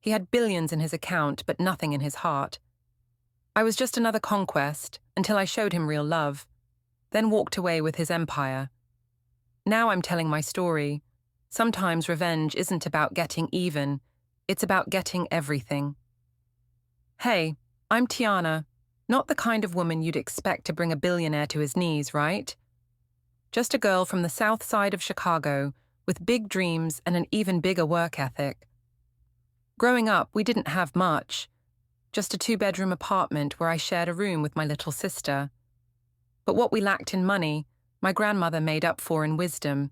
He had billions in his account, but nothing in his heart. I was just another conquest until I showed him real love, then walked away with his empire. Now I'm telling my story. Sometimes revenge isn't about getting even, it's about getting everything. Hey, I'm Tiana, not the kind of woman you'd expect to bring a billionaire to his knees, right? Just a girl from the south side of Chicago with big dreams and an even bigger work ethic. Growing up, we didn't have much, just a 2-bedroom apartment where I shared a room with my little sister. But what we lacked in money, my grandmother made up for in wisdom.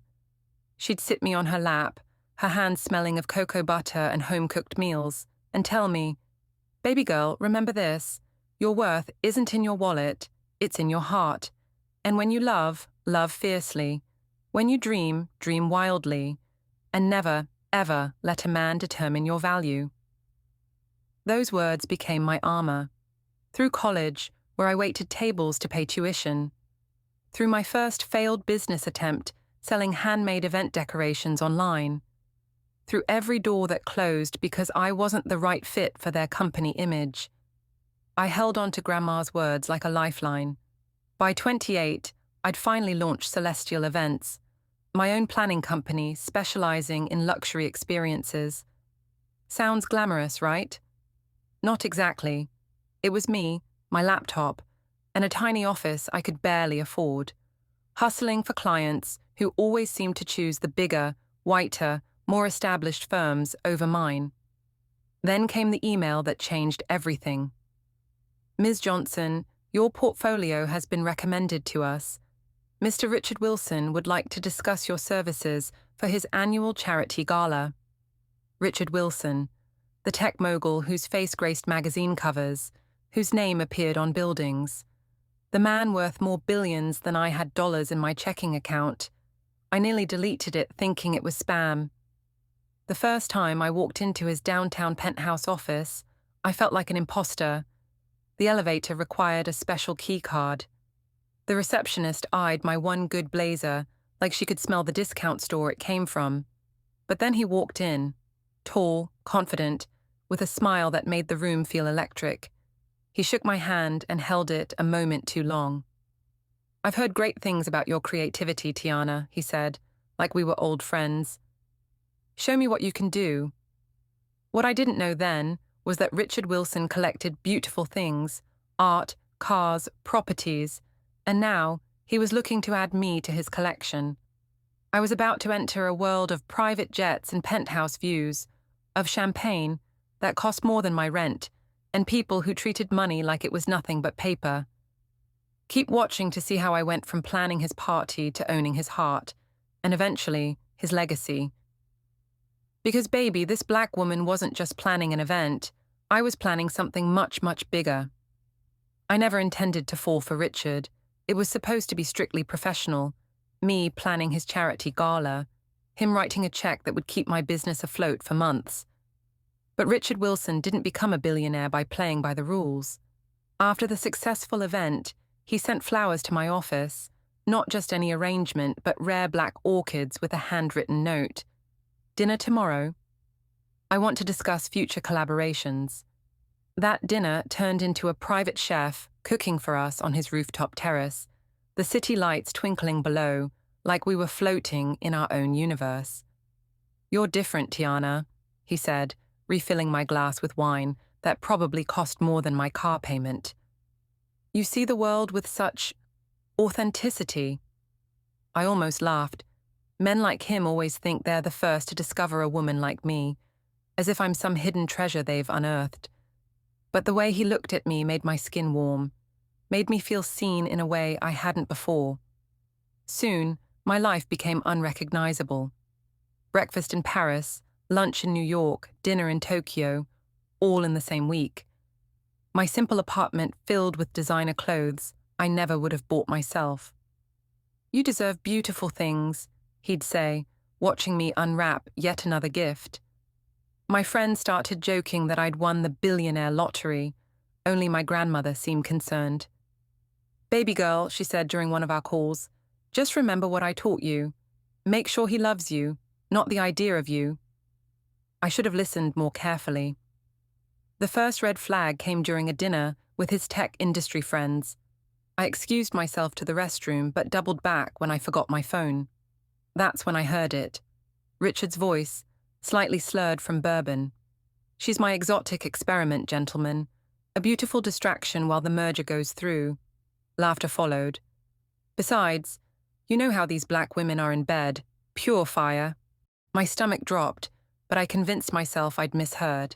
She'd sit me on her lap, her hands smelling of cocoa butter and home-cooked meals, and tell me, "Baby girl, remember this. Your worth isn't in your wallet, it's in your heart. And when you love, love fiercely. When you dream, dream wildly. And never, ever let a man determine your value." Those words became my armor. Through college, where I waited tables to pay tuition. Through my first failed business attempt, selling handmade event decorations online. Through every door that closed because I wasn't the right fit for their company image. I held on to Grandma's words like a lifeline. By 28, I'd finally launched Celestial Events, my own planning company specializing in luxury experiences. Sounds glamorous, right? Not exactly. It was me, my laptop, and a tiny office I could barely afford, hustling for clients who always seemed to choose the bigger, whiter, more established firms over mine. Then came the email that changed everything. "Ms. Johnson, your portfolio has been recommended to us. Mr. Richard Wilson would like to discuss your services for his annual charity gala." Richard Wilson, the tech mogul whose face graced magazine covers, whose name appeared on buildings. The man worth more billions than I had dollars in my checking account. I nearly deleted it thinking it was spam. The first time I walked into his downtown penthouse office, I felt like an imposter. The elevator required a special key card. The receptionist eyed my one good blazer like she could smell the discount store it came from. But then he walked in, tall, confident, with a smile that made the room feel electric. He shook my hand and held it a moment too long. "I've heard great things about your creativity, Tiana," he said, like we were old friends. "Show me what you can do." What I didn't know then was that Richard Wilson collected beautiful things, art, cars, properties, and now he was looking to add me to his collection. I was about to enter a world of private jets and penthouse views, of champagne that cost more than my rent, and people who treated money like it was nothing but paper. Keep watching to see how I went from planning his party to owning his heart, and eventually his legacy. Because baby, this black woman wasn't just planning an event, I was planning something much, much bigger. I never intended to fall for Richard. It was supposed to be strictly professional. Me planning his charity gala, him writing a check that would keep my business afloat for months. But Richard Wilson didn't become a billionaire by playing by the rules. After the successful event, he sent flowers to my office, not just any arrangement, but rare black orchids with a handwritten note. "Dinner tomorrow? I want to discuss future collaborations." That dinner turned into a private chef cooking for us on his rooftop terrace, the city lights twinkling below, like we were floating in our own universe. "You're different, Tiana," he said, refilling my glass with wine that probably cost more than my car payment. "You see the world with such authenticity." I almost laughed. Men like him always think they're the first to discover a woman like me, as if I'm some hidden treasure they've unearthed. But the way he looked at me made my skin warm, made me feel seen in a way I hadn't before. Soon, my life became unrecognizable. Breakfast in Paris, lunch in New York, dinner in Tokyo, all in the same week. My simple apartment filled with designer clothes I never would have bought myself. "You deserve beautiful things," he'd say, watching me unwrap yet another gift. My friends started joking that I'd won the billionaire lottery. Only my grandmother seemed concerned. "Baby girl," she said during one of our calls, "just remember what I taught you. Make sure he loves you, not the idea of you." I should have listened more carefully. The first red flag came during a dinner with his tech industry friends. I excused myself to the restroom but doubled back when I forgot my phone. That's when I heard it. Richard's voice, slightly slurred from bourbon. "She's my exotic experiment, gentlemen. A beautiful distraction while the merger goes through." Laughter followed. "Besides, you know how these black women are in bed. Pure fire." My stomach dropped, but I convinced myself I'd misheard.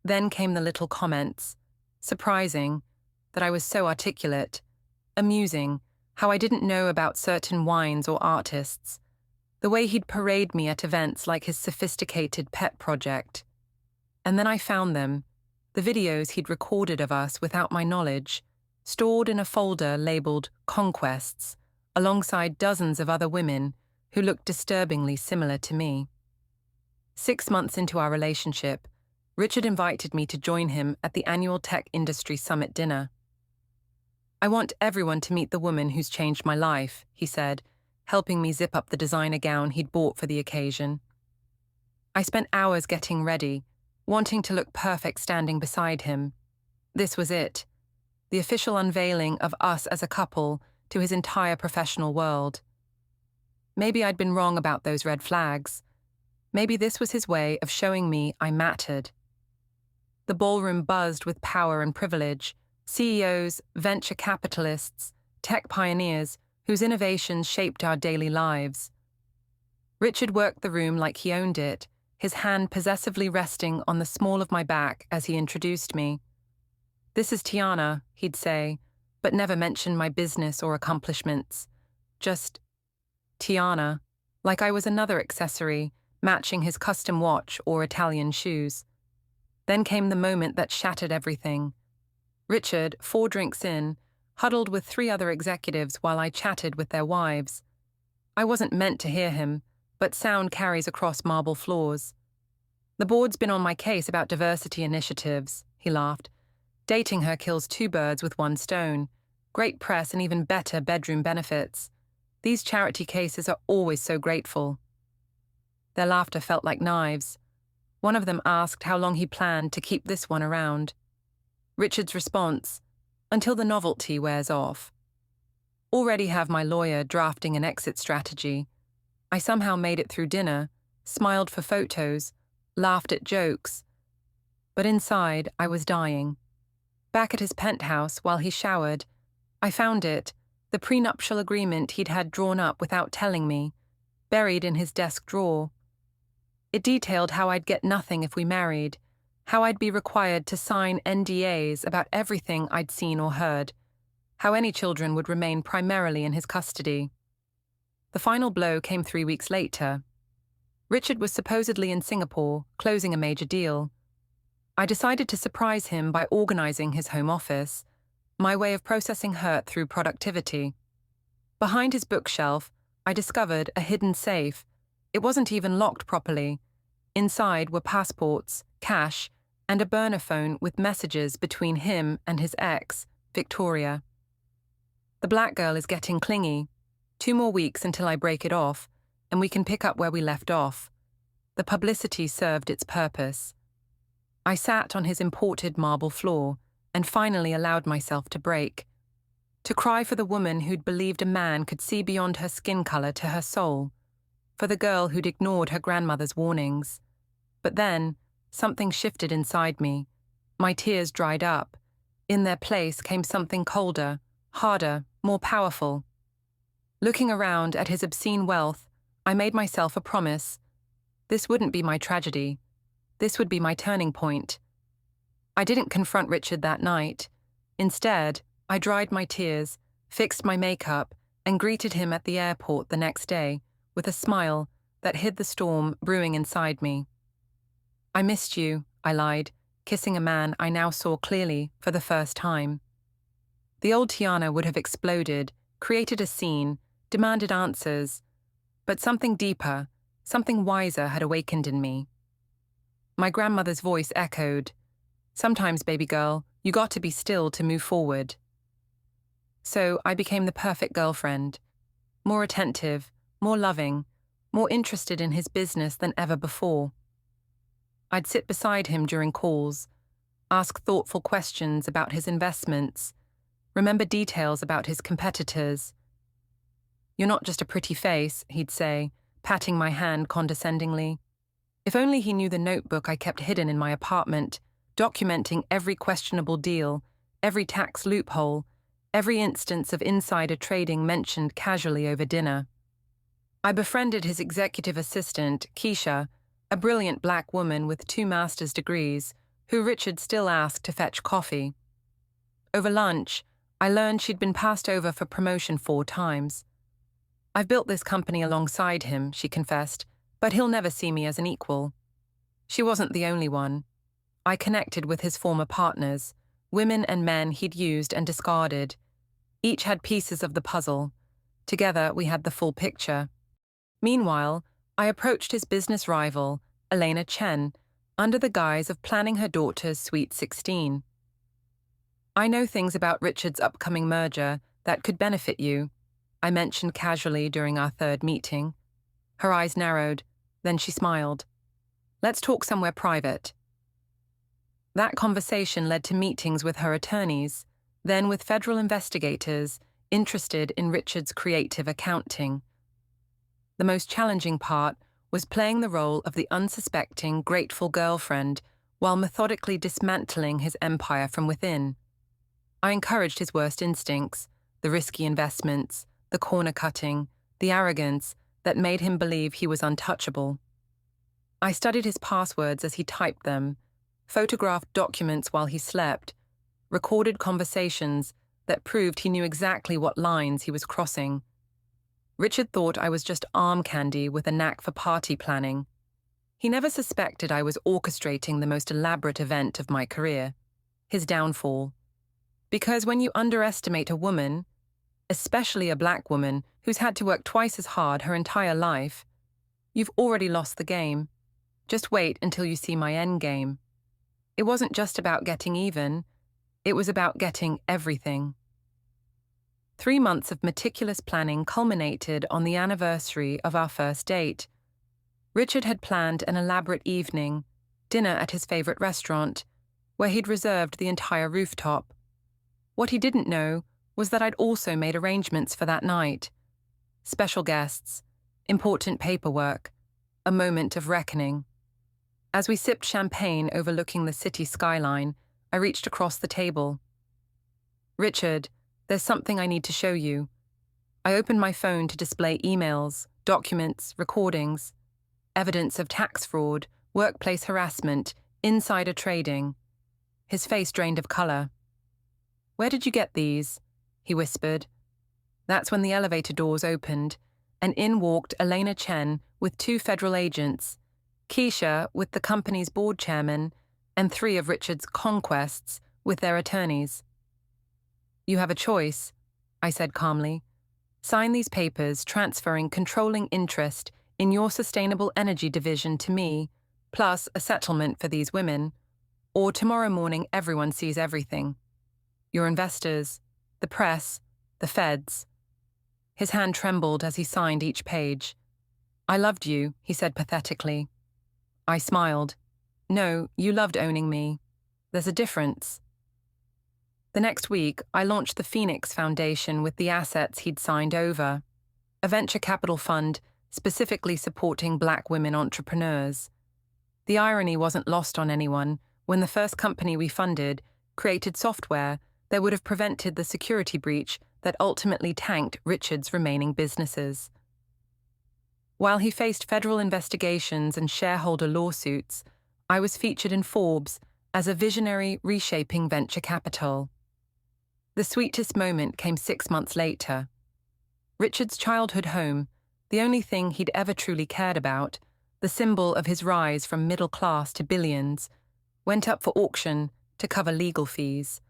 Then came the little comments. Surprising that I was so articulate. Amusing how I didn't know about certain wines or artists. The way he'd parade me at events like his sophisticated pet project. And then I found them, the videos he'd recorded of us without my knowledge, stored in a folder labeled Conquests, alongside dozens of other women who looked disturbingly similar to me. 6 months into our relationship, Richard invited me to join him at the annual Tech Industry Summit dinner. "I want everyone to meet the woman who's changed my life," he said, helping me zip up the designer gown he'd bought for the occasion. I spent hours getting ready, wanting to look perfect standing beside him. This was it, the official unveiling of us as a couple to his entire professional world. Maybe I'd been wrong about those red flags. Maybe this was his way of showing me I mattered. The ballroom buzzed with power and privilege, CEOs, venture capitalists, tech pioneers whose innovations shaped our daily lives. Richard worked the room like he owned it, his hand possessively resting on the small of my back as he introduced me. "This is Tiana," he'd say, but never mention my business or accomplishments. Just Tiana, like I was another accessory, matching his custom watch or Italian shoes. Then came the moment that shattered everything. Richard, 4 drinks in, huddled with 3 other executives while I chatted with their wives. I wasn't meant to hear him, but sound carries across marble floors. "The board's been on my case about diversity initiatives," he laughed. "Dating her kills 2 birds with 1 stone. Great press and even better bedroom benefits. These charity cases are always so grateful." Their laughter felt like knives. One of them asked how long he planned to keep this one around. Richard's response, "Until the novelty wears off." Already have my lawyer drafting an exit strategy. I somehow made it through dinner, smiled for photos, laughed at jokes. But inside, I was dying. Back at his penthouse while he showered, I found it, the prenuptial agreement he'd had drawn up without telling me, buried in his desk drawer. It detailed how I'd get nothing if we married, how I'd be required to sign NDAs about everything I'd seen or heard, how any children would remain primarily in his custody. The final blow came 3 weeks later. Richard was supposedly in Singapore, closing a major deal. I decided to surprise him by organizing his home office, my way of processing hurt through productivity. Behind his bookshelf, I discovered a hidden safe. It wasn't even locked properly. Inside were passports, cash, and a burner phone with messages between him and his ex, Victoria. "The black girl is getting clingy. 2 more weeks until I break it off, and we can pick up where we left off." The publicity served its purpose. I sat on his imported marble floor and finally allowed myself to break. To cry for the woman who'd believed a man could see beyond her skin color to her soul. For the girl who'd ignored her grandmother's warnings. But then, something shifted inside me. My tears dried up. In their place came something colder, harder, more powerful. Looking around at his obscene wealth, I made myself a promise. This wouldn't be my tragedy. This would be my turning point. I didn't confront Richard that night. Instead, I dried my tears, fixed my makeup, and greeted him at the airport the next day with a smile that hid the storm brewing inside me. "I missed you," I lied, kissing a man I now saw clearly for the first time. The old Tiana would have exploded, created a scene, demanded answers, but something deeper, something wiser had awakened in me. My grandmother's voice echoed, "Sometimes, baby girl, you got to be still to move forward." So I became the perfect girlfriend, more attentive, more loving, more interested in his business than ever before. I'd sit beside him during calls, ask thoughtful questions about his investments, remember details about his competitors. "You're not just a pretty face," he'd say, patting my hand condescendingly. If only he knew the notebook I kept hidden in my apartment, documenting every questionable deal, every tax loophole, every instance of insider trading mentioned casually over dinner. I befriended his executive assistant, Keisha, a brilliant black woman with 2 master's degrees, who Richard still asked to fetch coffee. Over lunch, I learned she'd been passed over for promotion 4 times. "I've built this company alongside him," she confessed, "but he'll never see me as an equal." She wasn't the only one. I connected with his former partners, women and men he'd used and discarded. Each had pieces of the puzzle. Together, we had the full picture. Meanwhile, I approached his business rival, Elena Chen, under the guise of planning her daughter's Sweet 16. "I know things about Richard's upcoming merger that could benefit you," I mentioned casually during our 3rd meeting. Her eyes narrowed, then she smiled. "Let's talk somewhere private." That conversation led to meetings with her attorneys, then with federal investigators interested in Richard's creative accounting. The most challenging part was playing the role of the unsuspecting, grateful girlfriend while methodically dismantling his empire from within. I encouraged his worst instincts, the risky investments, the corner-cutting, the arrogance that made him believe he was untouchable. I studied his passwords as he typed them, photographed documents while he slept, recorded conversations that proved he knew exactly what lines he was crossing. Richard thought I was just arm candy with a knack for party planning. He never suspected I was orchestrating the most elaborate event of my career, his downfall. Because when you underestimate a woman, especially a black woman who's had to work twice as hard her entire life, you've already lost the game. Just wait until you see my endgame. It wasn't just about getting even, it was about getting everything. 3 months of meticulous planning culminated on the anniversary of our first date. Richard had planned an elaborate evening, dinner at his favorite restaurant, where he'd reserved the entire rooftop. What he didn't know was that I'd also made arrangements for that night. Special guests, important paperwork, a moment of reckoning. As we sipped champagne overlooking the city skyline, I reached across the table. "Richard, there's something I need to show you." I opened my phone to display emails, documents, recordings, evidence of tax fraud, workplace harassment, insider trading. His face drained of color. "Where did you get these?" he whispered. That's when the elevator doors opened, and in walked Elena Chen with 2 federal agents, Keisha with the company's board chairman, and 3 of Richard's conquests with their attorneys. "You have a choice," I said calmly. "Sign these papers transferring controlling interest in your sustainable energy division to me, plus a settlement for these women, or tomorrow morning everyone sees everything. Your investors, the press, the feds." His hand trembled as he signed each page. "I loved you," he said pathetically. I smiled. "No, you loved owning me. There's a difference." The next week, I launched the Phoenix Foundation with the assets he'd signed over, a venture capital fund specifically supporting black women entrepreneurs. The irony wasn't lost on anyone when the first company we funded created software that would have prevented the security breach that ultimately tanked Richard's remaining businesses. While he faced federal investigations and shareholder lawsuits, I was featured in Forbes as a visionary reshaping venture capital. The sweetest moment came 6 months later. Richard's childhood home, the only thing he'd ever truly cared about, the symbol of his rise from middle class to billions, went up for auction to cover legal fees.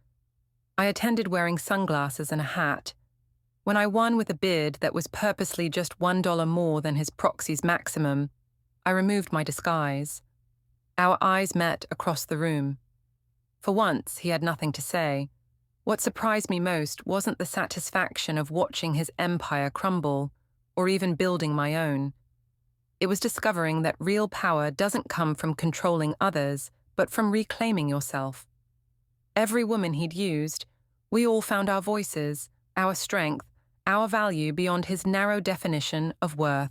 I attended wearing sunglasses and a hat. When I won with a bid that was purposely just $1 more than his proxy's maximum, I removed my disguise. Our eyes met across the room. For once, he had nothing to say. What surprised me most wasn't the satisfaction of watching his empire crumble, or even building my own. It was discovering that real power doesn't come from controlling others, but from reclaiming yourself. Every woman he'd used, we all found our voices, our strength, our value beyond his narrow definition of worth.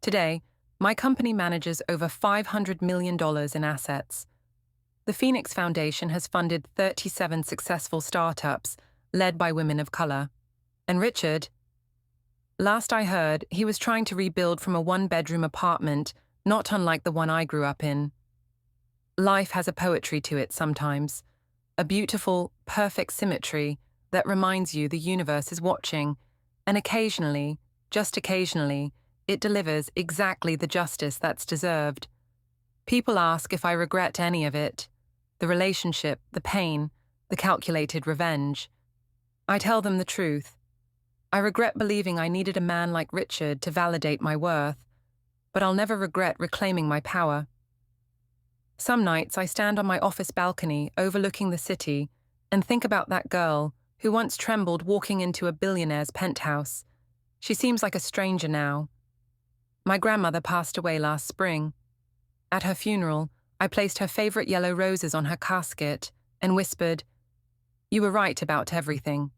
Today, my company manages over $500 million in assets. The Phoenix Foundation has funded 37 successful startups led by women of color. And Richard? Last I heard, he was trying to rebuild from a one-bedroom apartment, not unlike the one I grew up in. Life has a poetry to it sometimes, a beautiful, perfect symmetry that reminds you the universe is watching, and occasionally, just occasionally, it delivers exactly the justice that's deserved. People ask if I regret any of it, the relationship, the pain, the calculated revenge. I tell them the truth. I regret believing I needed a man like Richard to validate my worth, but I'll never regret reclaiming my power. Some nights I stand on my office balcony overlooking the city and think about that girl who once trembled walking into a billionaire's penthouse. She seems like a stranger now. My grandmother passed away last spring. At her funeral, I placed her favorite yellow roses on her casket and whispered, "You were right about everything."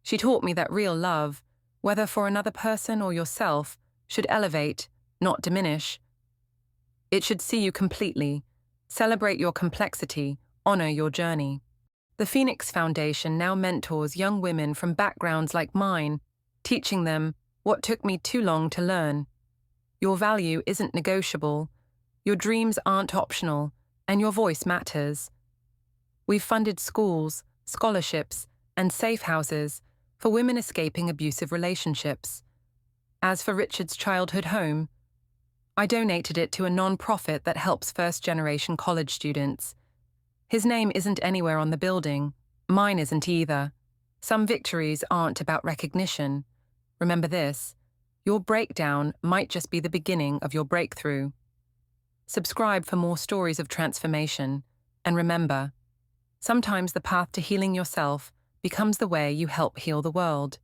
She taught me that real love, whether for another person or yourself, should elevate, not diminish. It should see you completely, celebrate your complexity, honor your journey. The Phoenix Foundation now mentors young women from backgrounds like mine, teaching them what took me too long to learn. Your value isn't negotiable, your dreams aren't optional, and your voice matters. We've funded schools, scholarships, and safe houses for women escaping abusive relationships. As for Richard's childhood home, I donated it to a non-profit that helps first-generation college students. His name isn't anywhere on the building. Mine isn't either. Some victories aren't about recognition. Remember this, your breakdown might just be the beginning of your breakthrough. Subscribe for more stories of transformation. And remember, sometimes the path to healing yourself becomes the way you help heal the world.